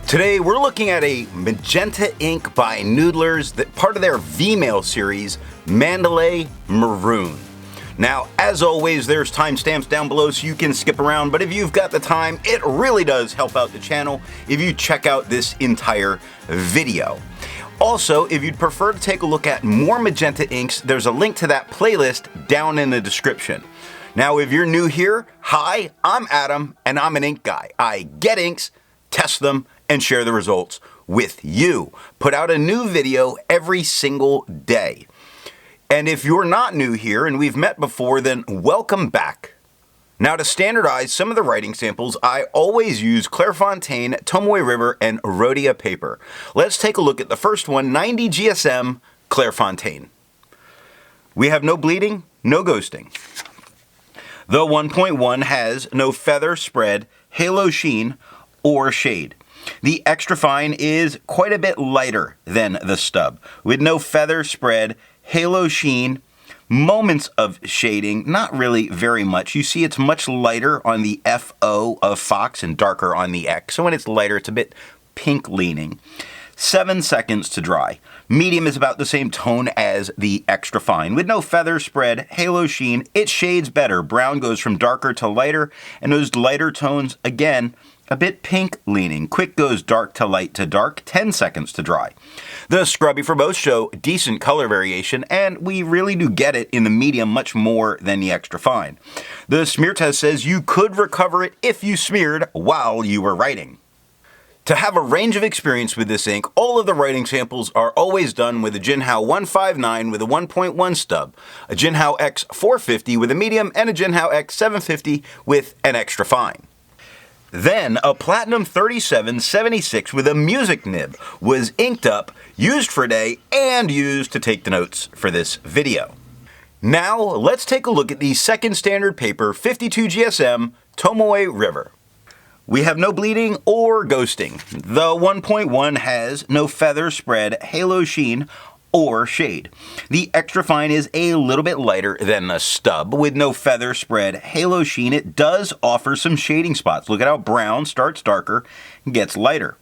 Today we're looking at a Magenta ink by Noodlers, that part of their V-Mail series, Mandalay Maroon. Now, as always, there's timestamps down below so you can skip around, but if you've got the time, it really does help out the channel if you check out this entire video. Also, if you'd prefer to take a look at more Magenta inks, there's a link to that playlist down in the description. Now, if you're new here, hi, I'm Adam, and I'm an ink guy. I get inks, test them, and share the results with you. Put out a new video every single day. And if you're not new here and we've met before, then welcome back. Now, to standardize some of the writing samples, I always use Clairfontaine, Tomoe River, and Rhodia paper. Let's take a look at the first one, 90 GSM Clairfontaine. We have no bleeding, no ghosting. The 1.1 has no feather, spread, halo sheen, or shade. The extra fine is quite a bit lighter than the stub, with no feather, spread, halo sheen, moments of shading, not really very much. You see it's much lighter on the FO of Fox and darker on the X. So when it's lighter, it's a bit pink leaning. 7 seconds to dry. Medium is about the same tone as the extra fine. With no feather, spread, halo sheen, it shades better. Brown goes from darker to lighter, and those lighter tones, again, a bit pink leaning. Quick goes dark to light to dark, 10 seconds to dry. The scrubby for both show decent color variation, and we really do get it in the medium much more than the extra fine. The smear test says you could recover it if you smeared while you were writing. To have a range of experience with this ink, all of the writing samples are always done with a Jinhao 159 with a 1.1 stub, a Jinhao X 450 with a medium, and a Jinhao X 750 with an extra fine. Then, a Platinum 3776 with a music nib was inked up, used for a day, and used to take the notes for this video. Now, let's take a look at the second standard paper, 52 GSM Tomoe River. We have no bleeding or ghosting. The 1.1 has no feather, spread, halo sheen, or shade. The extra fine is a little bit lighter than the stub. With no feather, spread, halo sheen, it does offer some shading spots. Look at how brown starts darker and gets lighter.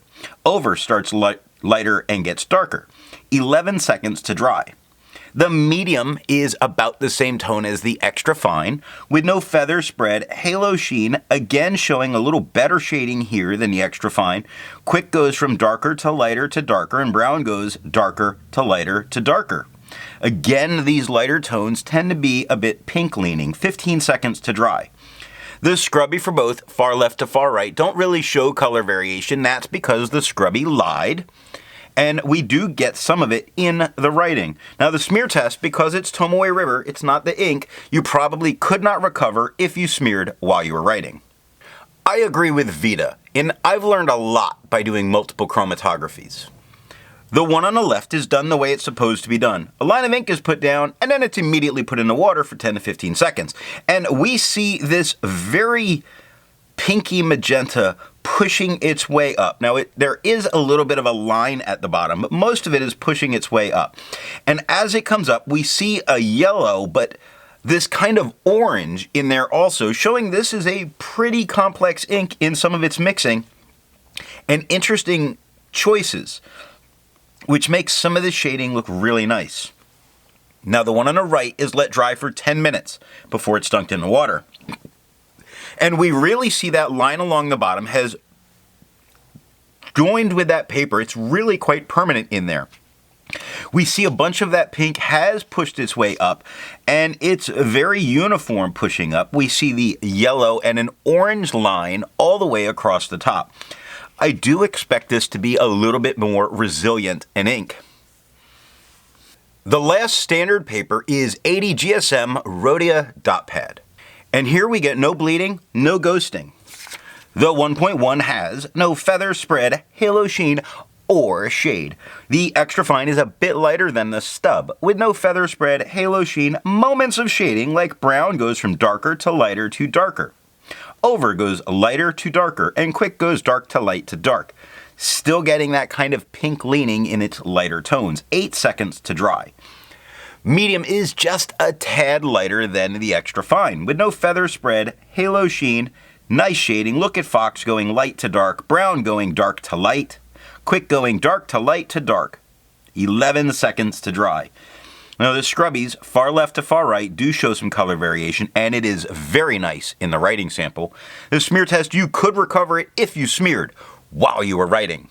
Over starts lighter and gets darker. 11 seconds to dry. The medium is about the same tone as the extra fine, with no feather, spread, halo sheen, again showing a little better shading here than the extra fine. Quick goes from darker to lighter to darker, and brown goes darker to lighter to darker. Again, these lighter tones tend to be a bit pink leaning, 15 seconds to dry. The scrubby for both, far left to far right, don't really show color variation. That's because the scrubby lied. And we do get some of it in the writing. Now the smear test, because it's Tomoe River, it's not the ink, you probably could not recover if you smeared while you were writing. I agree with Vita, and I've learned a lot by doing multiple chromatographies. The one on the left is done the way it's supposed to be done. A line of ink is put down, and then it's immediately put in the water for 10 to 15 seconds. And we see this very pinky magenta pushing its way up. Now, there is a little bit of a line at the bottom, but most of it is pushing its way up. And as it comes up, we see a yellow, but this kind of orange in there also, showing this is a pretty complex ink in some of its mixing and interesting choices, which makes some of the shading look really nice. Now, the one on the right is let dry for 10 minutes before it's dunked in the water. And we really see that line along the bottom has joined with that paper. It's really quite permanent in there. We see a bunch of that pink has pushed its way up, and it's very uniform pushing up. We see the yellow and an orange line all the way across the top. I do expect this to be a little bit more resilient in ink. The last standard paper is 80 GSM Rhodia dot pad. And here we get no bleeding, no ghosting. The 1.1 has no feather, spread, halo sheen, or shade. The extra fine is a bit lighter than the stub, with no feather, spread, halo sheen, moments of shading, like brown goes from darker to lighter to darker. Over goes lighter to darker, and quick goes dark to light to dark. Still getting that kind of pink leaning in its lighter tones. 8 seconds to dry. Medium is just a tad lighter than the extra fine, with no feather, spread, halo sheen, Nice shading. Look at Fox going light to dark, brown going dark to light, quick going dark to light to dark. 11 seconds to dry. Now the scrubbies, far left to far right, do show some color variation, and it is very nice in the writing sample. The smear test, you could recover it if you smeared while you were writing.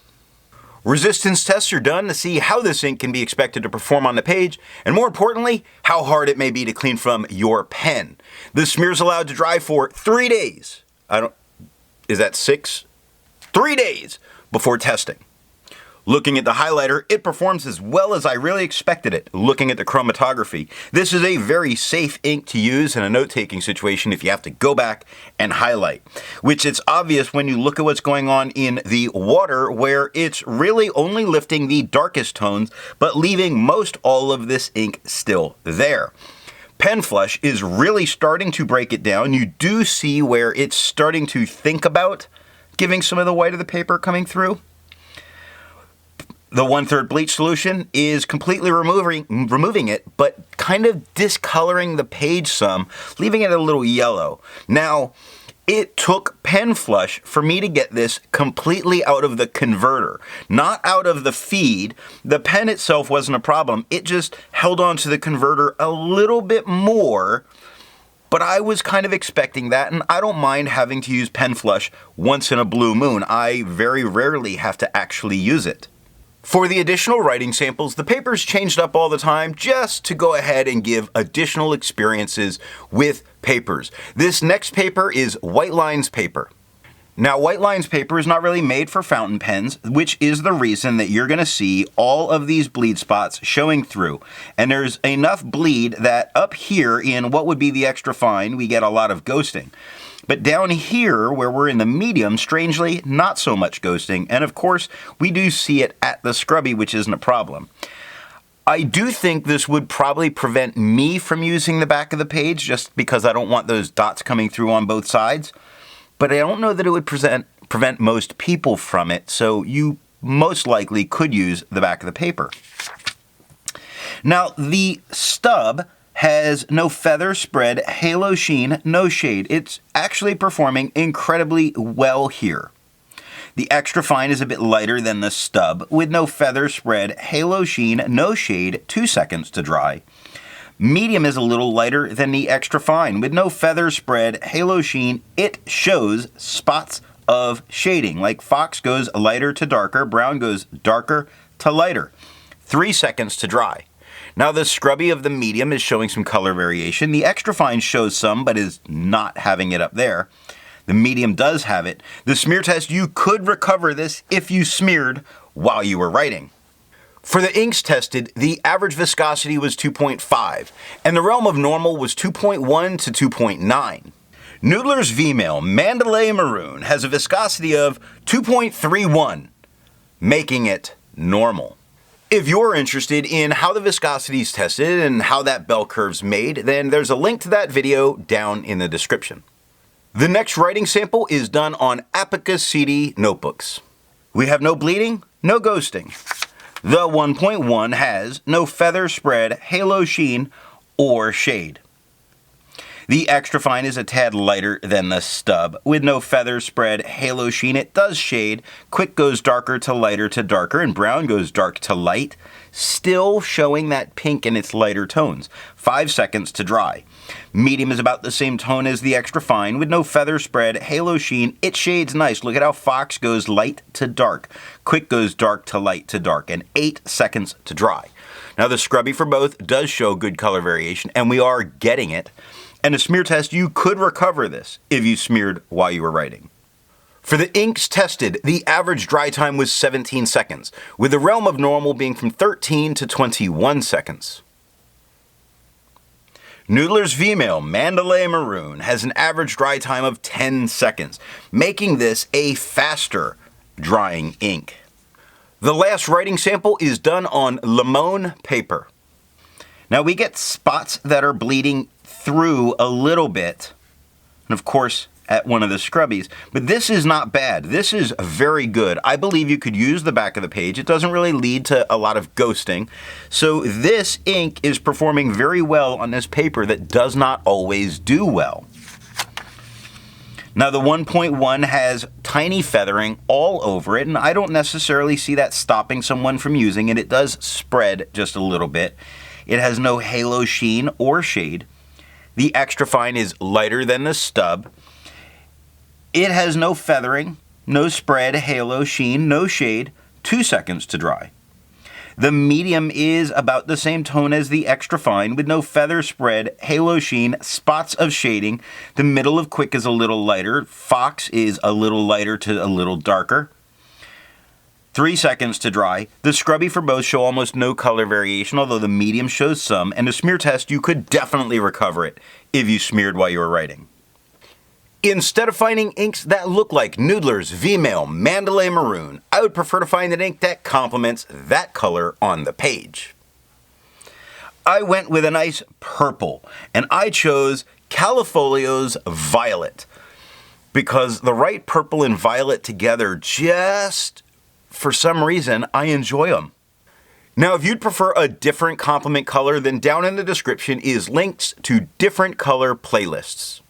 Resistance tests are done to see how this ink can be expected to perform on the page, and more importantly, how hard it may be to clean from your pen. The smear is allowed to dry for 3 days. Is that 6? 3 days before testing. Looking at the highlighter, it performs as well as I really expected it. Looking at the chromatography, this is a very safe ink to use in a note-taking situation if you have to go back and highlight, which it's obvious when you look at what's going on in the water, where it's really only lifting the darkest tones, but leaving most all of this ink still there. Pen flush is really starting to break it down. You do see where it's starting to think about giving some of the white of the paper coming through. The 1/3 bleach solution is completely removing it, but kind of discoloring the page some, leaving it a little yellow. Now, it took pen flush for me to get this completely out of the converter, not out of the feed. The pen itself wasn't a problem. It just held on to the converter a little bit more, but I was kind of expecting that, and I don't mind having to use pen flush once in a blue moon. I very rarely have to actually use it. For the additional writing samples, the paper's changed up all the time just to go ahead and give additional experiences with papers. This next paper is White Lines paper. Now, White Lines paper is not really made for fountain pens, which is the reason that you're going to see all of these bleed spots showing through. And there's enough bleed that up here in what would be the extra fine, we get a lot of ghosting. But down here, where we're in the medium, strangely, not so much ghosting. And of course, we do see it at the scrubby, which isn't a problem. I do think this would probably prevent me from using the back of the page, just because I don't want those dots coming through on both sides. But I don't know that it would prevent most people from it, so you most likely could use the back of the paper. Now, the stub has no feather spread, halo sheen, no shade. It's actually performing incredibly well here. The extra fine is a bit lighter than the stub, with no feather spread, halo sheen, no shade, 2 seconds to dry. Medium is a little lighter than the extra fine, with no feather spread, halo sheen. It shows spots of shading, like Fox goes lighter to darker, brown goes darker to lighter. 3 seconds to dry. Now the scrubby of the medium is showing some color variation. The extra fine shows some, but is not having it up there. The medium does have it. The smear test, you could recover this if you smeared while you were writing. For the inks tested, the average viscosity was 2.5, and the realm of normal was 2.1 to 2.9. Noodler's V-Mail Mandalay Maroon has a viscosity of 2.31, making it normal. If you're interested in how the viscosity is tested and how that bell curve's made, then there's a link to that video down in the description. The next writing sample is done on Apica CD notebooks. We have no bleeding, no ghosting. The 1.1 has no feather spread, halo sheen, or shade. The extra fine is a tad lighter than the stub. With no feather spread, halo sheen, it does shade. Quick goes darker to lighter to darker, and brown goes dark to light. Still showing that pink in its lighter tones. 5 seconds to dry. Medium is about the same tone as the extra fine. With no feather spread, halo sheen, it shades nice. Look at how Fox goes light to dark. Quick goes dark to light to dark, and 8 seconds to dry. Now the scrubby for both does show good color variation, and we are getting it. And a smear test, you could recover this if you smeared while you were writing. For the inks tested, the average dry time was 17 seconds, with the realm of normal being from 13 to 21 seconds. Noodler's V-Mail Mandalay Maroon has an average dry time of 10 seconds, making this a faster drying ink. The last writing sample is done on limon paper. Now we get spots that are bleeding through a little bit, and of course at one of the scrubbies, but this is not bad. This is very good. I believe you could use the back of the page. It doesn't really lead to a lot of ghosting, so this ink is performing very well on this paper that does not always do well. Now the 1.1 has tiny feathering all over it, and I don't necessarily see that stopping someone from using it. It does spread just a little bit. It has no halo sheen or shade. The extra fine is lighter than the stub. It has no feathering, no spread, halo sheen, no shade, 2 seconds to dry. The medium is about the same tone as the extra fine with no feather spread, halo sheen, spots of shading. The middle of quick is a little lighter. Fox is a little lighter to a little darker. 3 seconds to dry. The scrubby for both show almost no color variation, although the medium shows some, and the smear test, you could definitely recover it if you smeared while you were writing. Instead of finding inks that look like Noodler's V-Mail Mandalay Maroon, I would prefer to find an ink that complements that color on the page. I went with a nice purple, and I chose Callifolio's Violet, because the right purple and violet together, just for some reason, I enjoy them. Now, if you'd prefer a different complement color, then down in the description is links to different color playlists.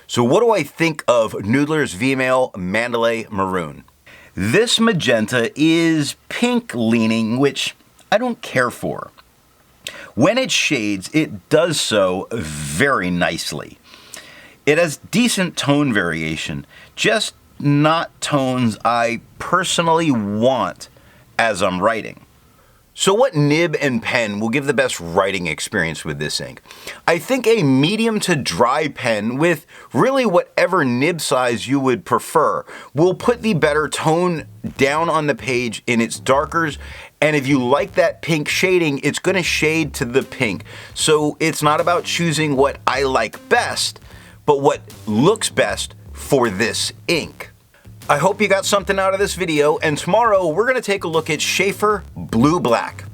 So what do I think of Noodler's V-Mail Mandalay Maroon? This magenta is pink leaning, which I don't care for. When it shades, it does so very nicely. It has decent tone variation, just not tones I personally want as I'm writing. So what nib and pen will give the best writing experience with this ink? I think a medium to dry pen with really whatever nib size you would prefer will put the better tone down on the page in its darkers, and if you like that pink shading, it's going to shade to the pink. So it's not about choosing what I like best, but what looks best for this ink. I hope you got something out of this video, and tomorrow we're going to take a look at Sheaffer Blue Black.